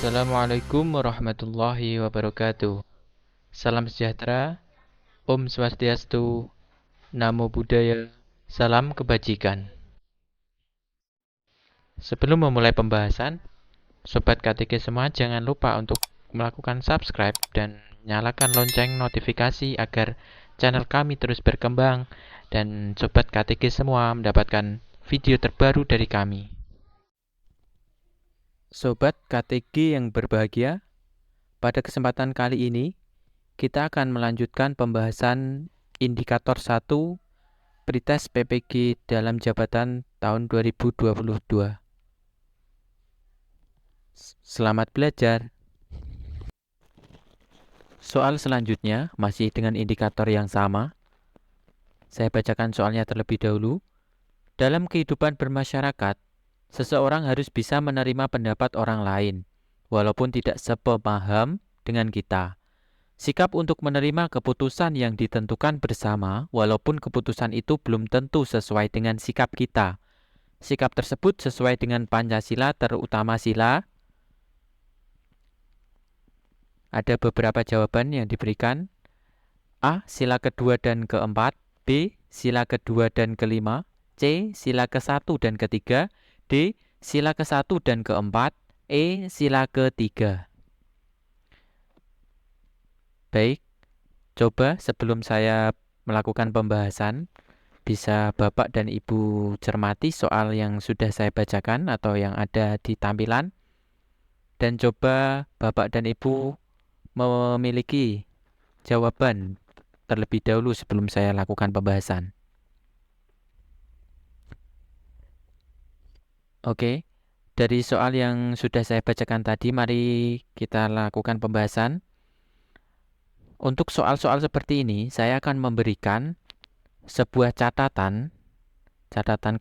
Assalamualaikum warahmatullahi wabarakatuh. Salam sejahtera, Om Swastiastu, Namo Buddhaya, salam kebajikan. Sebelum memulai pembahasan, Sobat KTG semua jangan lupa untuk melakukan subscribe dan nyalakan lonceng notifikasi agar channel kami terus berkembang dan Sobat KTG semua mendapatkan video terbaru dari kami. Sobat KTG yang berbahagia, pada kesempatan kali ini kita akan melanjutkan pembahasan indikator 1 Pretest PPG dalam jabatan tahun 2022. Selamat belajar. Soal selanjutnya masih dengan indikator yang sama. Saya bacakan soalnya terlebih dahulu. Dalam kehidupan bermasyarakat, seseorang harus bisa menerima pendapat orang lain, walaupun tidak sepemaham dengan kita. Sikap untuk menerima keputusan yang ditentukan bersama, walaupun keputusan itu belum tentu sesuai dengan sikap kita. Sikap tersebut sesuai dengan Pancasila, terutama sila. Ada beberapa jawaban yang diberikan. A. Sila kedua dan keempat. B. Sila kedua dan kelima. C. Sila ke-1 dan ketiga. D. Sila ke-1 dan keempat. E. Sila ketiga. Baik, coba sebelum saya melakukan pembahasan, bisa Bapak dan Ibu cermati soal yang sudah saya bacakan atau yang ada di tampilan. Dan coba Bapak dan Ibu memiliki jawaban terlebih dahulu sebelum saya lakukan pembahasan. Oke, dari soal yang sudah saya bacakan tadi, mari kita lakukan pembahasan. Untuk soal-soal seperti ini, saya akan memberikan sebuah catatan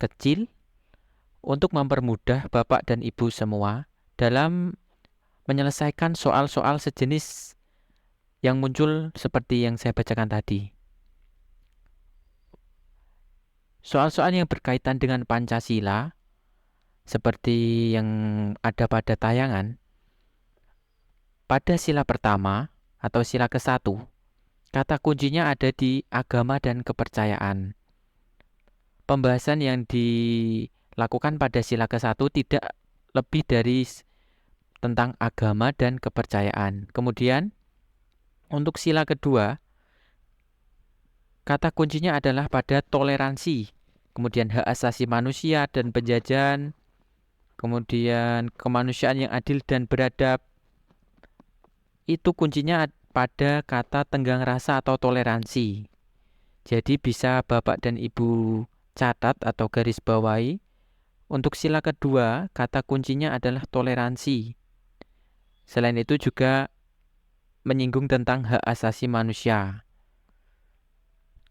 kecil untuk mempermudah Bapak dan Ibu semua dalam menyelesaikan soal-soal sejenis yang muncul seperti yang saya bacakan tadi. Soal-soal yang berkaitan dengan Pancasila, seperti yang ada pada tayangan, pada sila pertama atau sila ke-1, kata kuncinya ada di agama dan kepercayaan. Pembahasan yang dilakukan pada sila ke-1 tidak lebih dari tentang agama dan kepercayaan. Kemudian, untuk sila kedua, kata kuncinya adalah pada toleransi, kemudian hak asasi manusia dan penjajahan, kemudian kemanusiaan yang adil dan beradab. Itu kuncinya pada kata tenggang rasa atau toleransi. Jadi bisa Bapak dan Ibu catat atau garis bawahi. Untuk sila kedua, kata kuncinya adalah toleransi. Selain itu juga menyinggung tentang hak asasi manusia.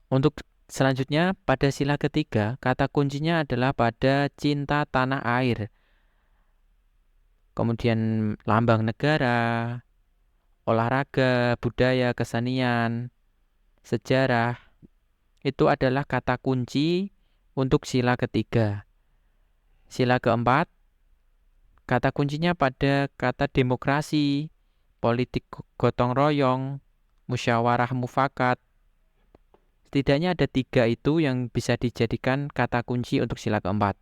Untuk selanjutnya, pada sila ketiga, kata kuncinya adalah pada cinta tanah air. Kemudian lambang negara, olahraga, budaya, kesenian, sejarah, itu adalah kata kunci untuk sila ketiga. Sila keempat, kata kuncinya pada kata demokrasi, politik gotong royong, musyawarah mufakat. Setidaknya ada 3 itu yang bisa dijadikan kata kunci untuk sila keempat.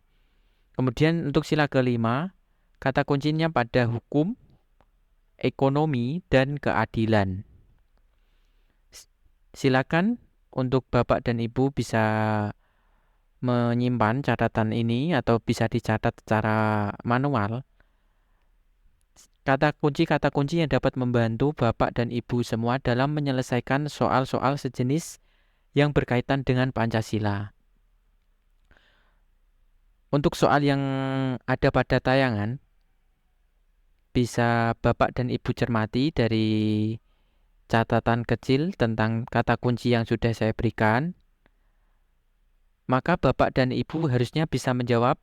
Kemudian untuk sila kelima, kata kuncinya pada hukum, ekonomi, dan keadilan. Silakan untuk Bapak dan Ibu bisa menyimpan catatan ini atau bisa dicatat secara manual. Kata kunci yang dapat membantu Bapak dan Ibu semua dalam menyelesaikan soal-soal sejenis yang berkaitan dengan Pancasila. Untuk soal yang ada pada tayangan, bisa Bapak dan Ibu cermati dari catatan kecil tentang kata kunci yang sudah saya berikan. Maka Bapak dan Ibu harusnya bisa menjawab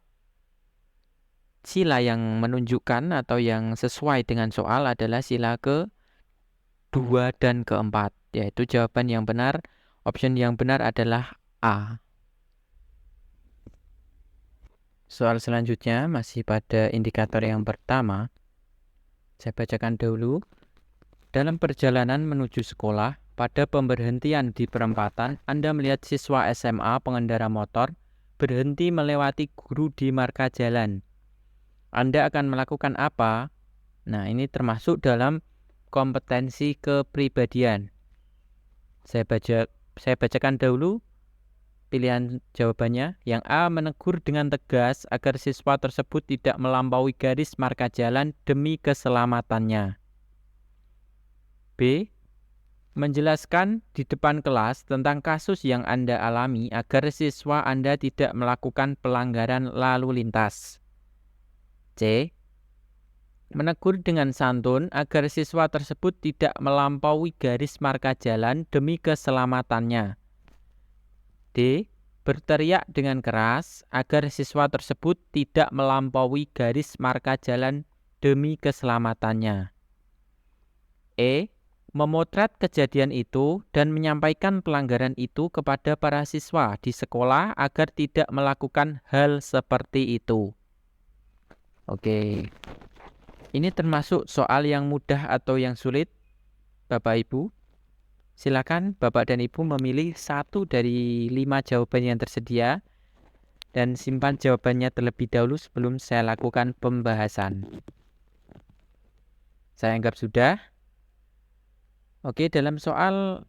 sila yang menunjukkan atau yang sesuai dengan soal adalah sila ke-2 dan ke-4. Yaitu jawaban yang benar, option yang benar adalah A. Soal selanjutnya masih pada indikator yang pertama. Saya bacakan dahulu. Dalam perjalanan menuju sekolah, pada pemberhentian di perempatan, Anda melihat siswa SMA pengendara motor berhenti melewati guru di marka jalan. Anda akan melakukan apa? Nah, ini termasuk dalam kompetensi kepribadian. Saya bacakan dahulu pilihan jawabannya. Yang A, menegur dengan tegas agar siswa tersebut tidak melampaui garis marka jalan demi keselamatannya. B, menjelaskan di depan kelas tentang kasus yang Anda alami agar siswa Anda tidak melakukan pelanggaran lalu lintas. C, menegur dengan santun agar siswa tersebut tidak melampaui garis marka jalan demi keselamatannya. D, berteriak dengan keras agar siswa tersebut tidak melampaui garis marka jalan demi keselamatannya. E, memotret kejadian itu dan menyampaikan pelanggaran itu kepada para siswa di sekolah agar tidak melakukan hal seperti itu. Oke. Ini termasuk soal yang mudah atau yang sulit, Bapak Ibu? Silakan Bapak dan Ibu memilih 1 dari 5 jawaban yang tersedia dan simpan jawabannya terlebih dahulu sebelum saya lakukan pembahasan. Saya anggap sudah. Oke, dalam soal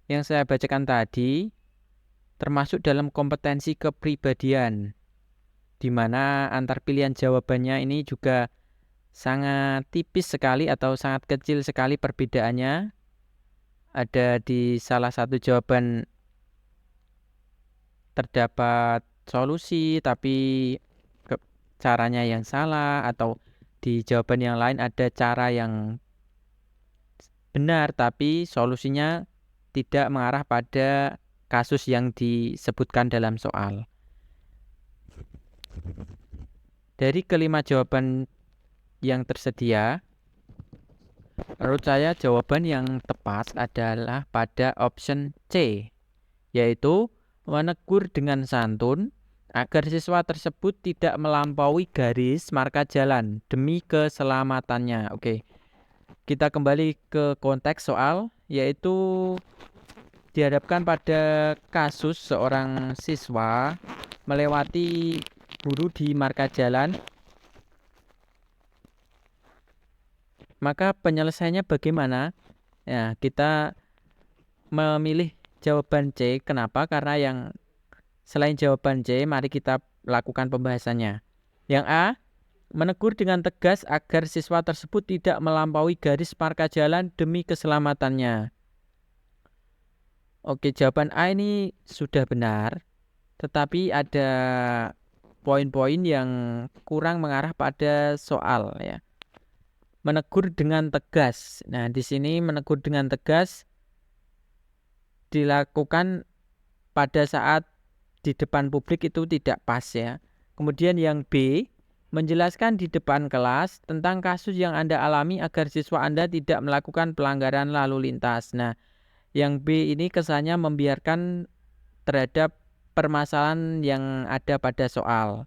yang saya bacakan tadi termasuk dalam kompetensi kepribadian, di mana antar pilihan jawabannya ini juga sangat tipis sekali atau sangat kecil sekali perbedaannya. Ada di salah satu jawaban terdapat solusi tapi caranya yang salah, atau di jawaban yang lain ada cara yang benar tapi solusinya tidak mengarah pada kasus yang disebutkan dalam soal. Dari kelima jawaban yang tersedia, menurut saya jawaban yang tepat adalah pada option C, yaitu menegur dengan santun agar siswa tersebut tidak melampaui garis marka jalan demi keselamatannya. Oke, kita kembali ke konteks soal, yaitu dihadapkan pada kasus seorang siswa melewati guru di marka jalan. Maka penyelesaiannya bagaimana? Ya, kita memilih jawaban C. Kenapa? Karena yang selain jawaban C, mari kita lakukan pembahasannya. Yang A, menegur dengan tegas agar siswa tersebut tidak melampaui garis marka jalan demi keselamatannya. Oke, jawaban A ini sudah benar, tetapi ada poin-poin yang kurang mengarah pada soal, ya. Menegur dengan tegas. Nah, di sini menegur dengan tegas dilakukan pada saat di depan publik itu tidak pas, ya. Kemudian yang B, menjelaskan di depan kelas tentang kasus yang Anda alami agar siswa Anda tidak melakukan pelanggaran lalu lintas. Nah, yang B ini kesannya membiarkan terhadap permasalahan yang ada pada soal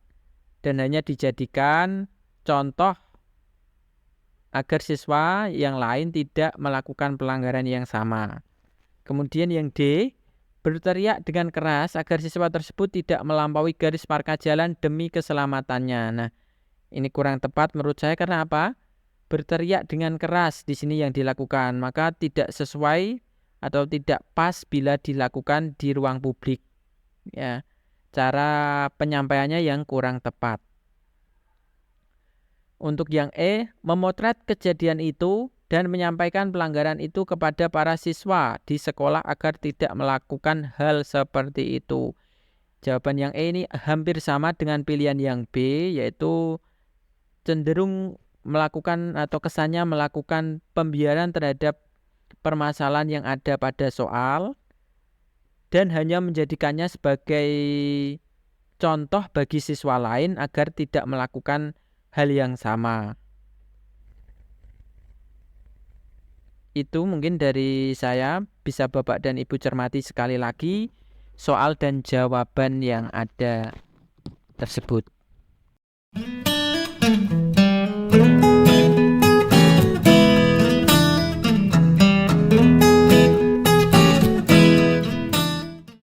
dan hanya dijadikan contoh agar siswa yang lain tidak melakukan pelanggaran yang sama. Kemudian yang D, berteriak dengan keras agar siswa tersebut tidak melampaui garis marka jalan demi keselamatannya. Nah, ini kurang tepat menurut saya karena apa? Berteriak dengan keras di sini yang dilakukan, maka tidak sesuai atau tidak pas bila dilakukan di ruang publik. Ya, cara penyampaiannya yang kurang tepat. Untuk yang E, memotret kejadian itu dan menyampaikan pelanggaran itu kepada para siswa di sekolah agar tidak melakukan hal seperti itu. Jawaban yang E ini hampir sama dengan pilihan yang B, yaitu cenderung melakukan atau kesannya melakukan pembiaran terhadap permasalahan yang ada pada soal dan hanya menjadikannya sebagai contoh bagi siswa lain agar tidak melakukan hal yang sama. Itu mungkin dari saya, bisa Bapak dan Ibu cermati sekali lagi soal dan jawaban yang ada tersebut.